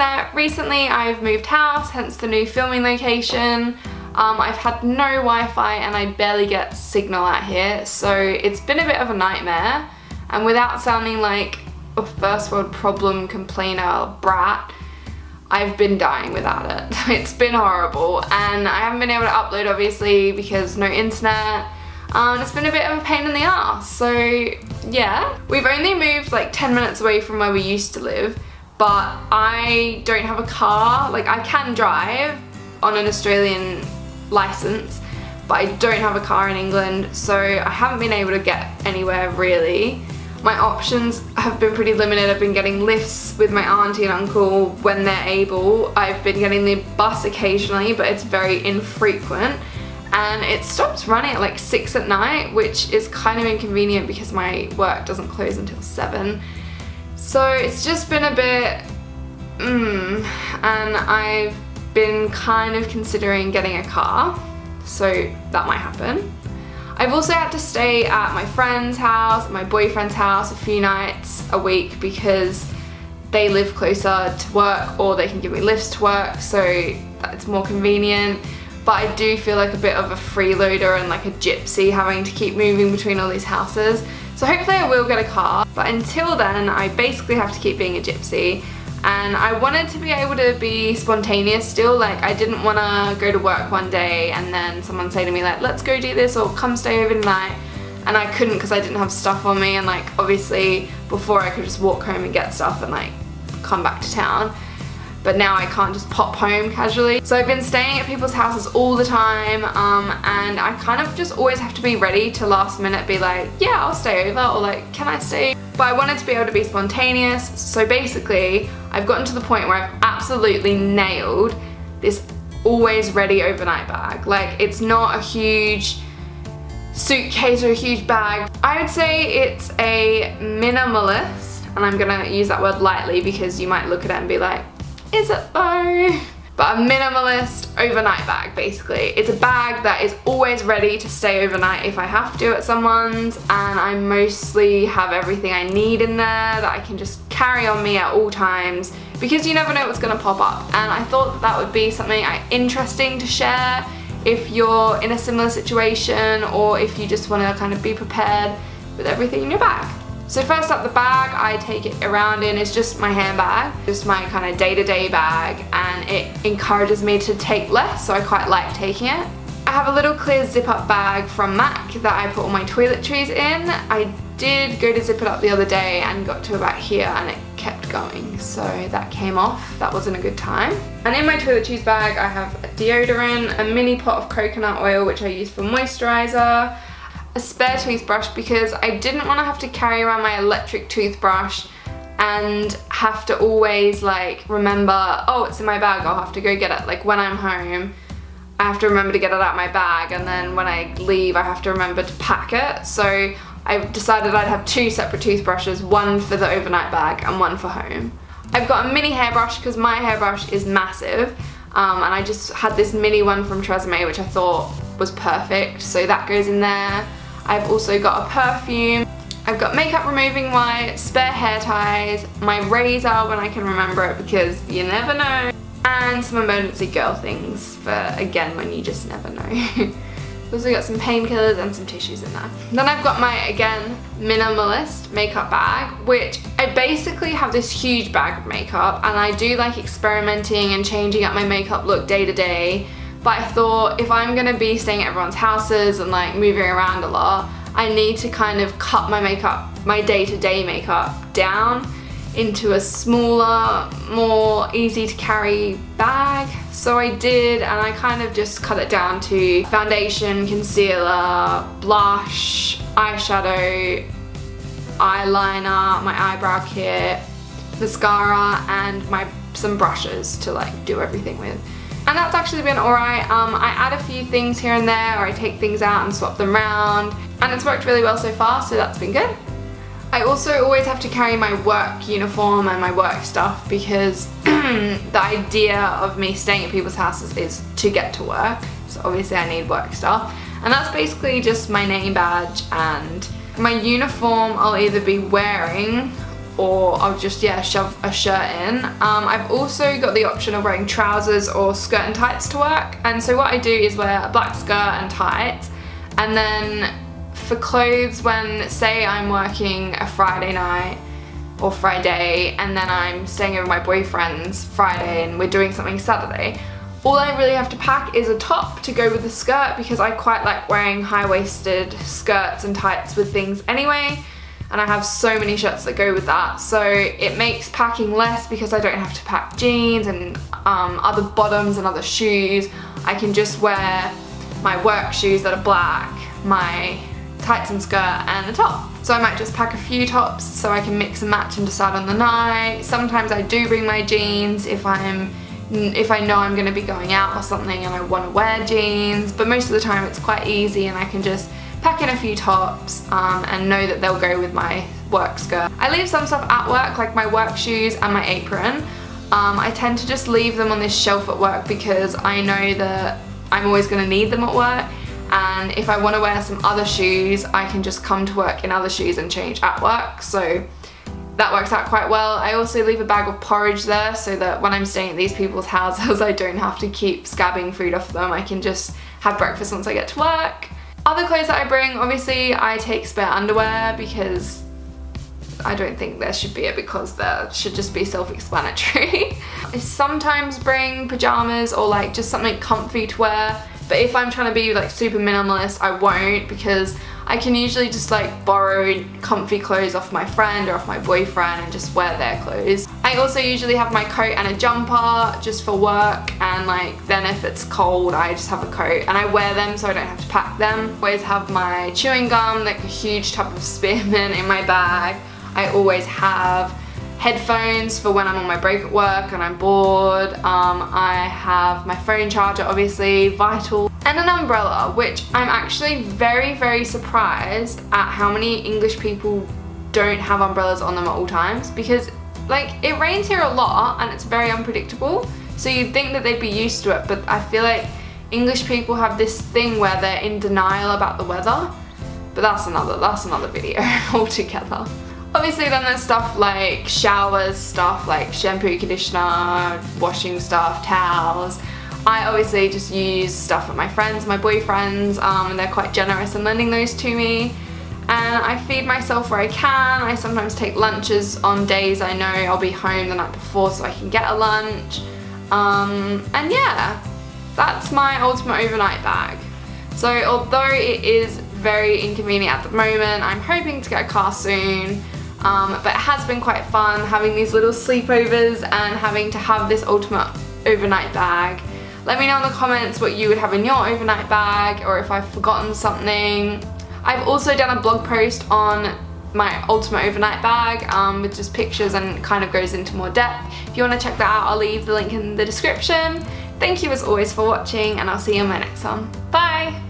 internet. Recently I've moved house, hence the new filming location. I've had no Wi-Fi and I barely get signal out here, so it's been a bit of a nightmare. And without sounding like a first world problem complainer brat, I've been dying without it. It's been horrible, and I haven't been able to upload obviously because no internet. It's been a bit of a pain in the ass, so yeah. We've only moved like 10 minutes away from where we used to live, but I don't have a car. Like, I can drive on an Australian license, but I don't have a car in England, so I haven't been able to get anywhere really. My options have been pretty limited. I've been getting lifts with my auntie and uncle when they're able. I've been getting the bus occasionally, but it's very infrequent. And it stops running at like 6 at night, which is kind of inconvenient because my work doesn't close until 7. So it's just been a bit, and I've been kind of considering getting a car, so that might happen. I've also had to stay at my friend's house, my boyfriend's house a few nights a week because they live closer to work, or they can give me lifts to work, so it's more convenient. But I do feel like a bit of a freeloader and like a gypsy having to keep moving between all these houses. So hopefully I will get a car, but until then I basically have to keep being a gypsy. And I wanted to be able to be spontaneous still. Like, I didn't want to go to work one day and then someone say to me like, let's go do this or come stay over tonight, and I couldn't because I didn't have stuff on me. And like, obviously before I could just walk home and get stuff and like come back to town, but now I can't just pop home casually. So I've been staying at people's houses all the time, and I kind of just always have to be ready to last minute be like, yeah, I'll stay over, or like, can I stay? But I wanted to be able to be spontaneous, so basically I've gotten to the point where I've absolutely nailed this always ready overnight bag. Like, it's not a huge suitcase or a huge bag. I would say it's a minimalist, and I'm gonna use that word lightly because you might look at it and be like, is it though? But a minimalist overnight bag, basically. It's a bag that is always ready to stay overnight if I have to at someone's, and I mostly have everything I need in there that I can just carry on me at all times, because you never know what's gonna pop up. And I thought that, that would be something interesting to share if you're in a similar situation, or if you just wanna kind of be prepared with everything in your bag. So first up, the bag I take it around in is just my handbag, just my kind of day-to-day bag, and it encourages me to take less, so I quite like taking it. I have a little clear zip-up bag from MAC that I put all my toiletries in. I did go to zip it up the other day and got to about here and it kept going, so that came off. That wasn't a good time. And in my toiletries bag I have a deodorant, a mini pot of coconut oil which I use for moisturizer, a spare toothbrush because I didn't want to have to carry around my electric toothbrush and have to always like remember, oh, it's in my bag, I'll have to go get it. Like, when I'm home I have to remember to get it out of my bag, and then when I leave I have to remember to pack it. So I decided I'd have 2 separate toothbrushes, one for the overnight bag and one for home. I've got a mini hairbrush because my hairbrush is massive, and I just had this mini one from Tresemme which I thought was perfect, so that goes in there. I've also got a perfume. I've got makeup removing wipes, spare hair ties, my razor when I can remember it because you never know, and some emergency girl things for, again, when you just never know. I've also got some painkillers and some tissues in there. Then I've got my, again, minimalist makeup bag, which I basically have this huge bag of makeup, and I do like experimenting and changing up my makeup look day to day. But I thought, if I'm gonna be staying at everyone's houses and like moving around a lot, I need to kind of cut my makeup, my day-to-day makeup down into a smaller, more easy to carry bag. So I did, and I kind of just cut it down to foundation, concealer, blush, eyeshadow, eyeliner, my eyebrow kit, mascara, and some brushes to like do everything with. And that's actually been alright. I add a few things here and there, or I take things out and swap them around, and it's worked really well so far, so that's been good. I also always have to carry my work uniform and my work stuff because the idea of me staying at people's houses is to get to work, so obviously I need work stuff. And that's basically just my name badge, and my uniform I'll either be wearing or I'll just, yeah, shove a shirt in. I've also got the option of wearing trousers or skirt and tights to work, and so what I do is wear a black skirt and tights, and then for clothes, when say I'm working a Friday night or Friday and then I'm staying over my boyfriend's Friday and we're doing something Saturday, all I really have to pack is a top to go with the skirt, because I quite like wearing high-waisted skirts and tights with things anyway, and I have so many shirts that go with that, so it makes packing less because I don't have to pack jeans and other bottoms and other shoes. I can just wear my work shoes that are black, my tights and skirt, and a top. So I might just pack a few tops so I can mix and match and decide on the night. Sometimes I do bring my jeans if I know I'm going to be going out or something and I want to wear jeans, but most of the time it's quite easy and I can just pack in a few tops and know that they'll go with my work skirt. I leave some stuff at work, like my work shoes and my apron. I tend to just leave them on this shelf at work because I know that I'm always going to need them at work, and if I want to wear some other shoes I can just come to work in other shoes and change at work, so that works out quite well. I also leave a bag of porridge there so that when I'm staying at these people's houses I don't have to keep scabbing food off them. I can just have breakfast once I get to work. Other clothes that I bring, obviously I take spare underwear because I don't think there should be it, because there should just be self-explanatory. I sometimes bring pajamas or like just something comfy to wear, but if I'm trying to be like super minimalist I won't, because I can usually just like borrow comfy clothes off my friend or off my boyfriend and just wear their clothes. I also usually have my coat and a jumper just for work, and like then if it's cold I just have a coat and I wear them so I don't have to pack them. Always have my chewing gum, like a huge tub of spearmint in my bag. I always have headphones for when I'm on my break at work and I'm bored. I have my phone charger, obviously, vital, and an umbrella, which I'm actually very, very surprised at how many English people don't have umbrellas on them at all times, because like it rains here a lot and it's very unpredictable, so you'd think that they'd be used to it, but I feel like English people have this thing where they're in denial about the weather, but that's another video altogether. Obviously then there's stuff like showers, stuff like shampoo, conditioner, washing stuff, towels. I obviously just use stuff at my friends, my boyfriends, and they're quite generous in lending those to me. And I feed myself where I can. I sometimes take lunches on days I know I'll be home the night before so I can get a lunch. And yeah, that's my ultimate overnight bag. So although it is very inconvenient at the moment, I'm hoping to get a car soon. But it has been quite fun having these little sleepovers and having to have this ultimate overnight bag. Let me know in the comments what you would have in your overnight bag, or if I've forgotten something. I've also done a blog post on my ultimate overnight bag with just pictures and kind of goes into more depth. If you want to check that out, I'll leave the link in the description. Thank you as always for watching, and I'll see you in my next one. Bye!